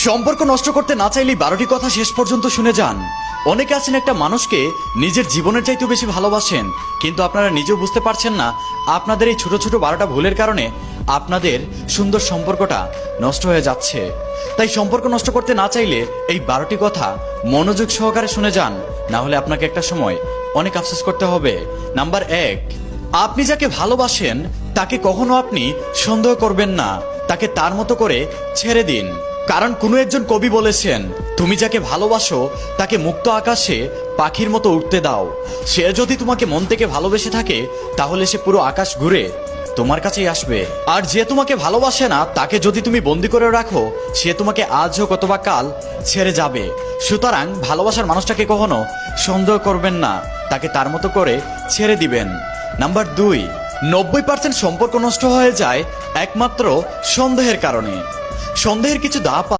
সম্পর্ক নষ্ট করতে না চাইলেই 12টি কথা শেষ পর্যন্ত শুনে যান। অনেকে আছেন একটা মানুষকে নিজের জীবনের চাইতেও বেশি ভালোবাসেন, কিন্তু আপনারা নিজেও বুঝতে পারছেন না আপনাদের এই ছোট ছোট 12টা ভুলের কারণে আপনাদের সুন্দর সম্পর্কটা নষ্ট হয়ে যাচ্ছে। তাই সম্পর্ক নষ্ট করতে না চাইলে এই 12টি কথা মনোযোগ সহকারে শুনে যান, না হলে আপনাকে একটা সময় অনেক আফসোস করতে হবে। নাম্বার 1, আপনি যাকে ভালোবাসেন তাকে কখনো আপনি সন্দেহ করবেন না, তাকে তার মতো করে ছেড়ে দিন। কারণ কোনো একজন কবি বলেছেন, তুমি যাকে ভালোবাসো তাকে মুক্ত আকাশে পাখির মতো উঠতে দাও। সে যদি তোমাকে মন থেকে ভালোবেসে থাকে তাহলে সে পুরো আকাশ ঘুরে তোমার কাছেই আসবে। আর যে তোমাকে ভালোবাসে না তাকে যদি তুমি বন্দি করে রাখো, সে তোমাকে আজ হোক অথবা কাল ছেড়ে যাবে। সুতরাং ভালোবাসার মানুষটাকে কখনো সন্দেহ করবেন না, তাকে তার মতো করে ছেড়ে দিবেন। নাম্বার 2, 90% সম্পর্ক নষ্ট হয়ে যায় একমাত্র সন্দেহের কারণে। সন্দেহের কিছু ধাপ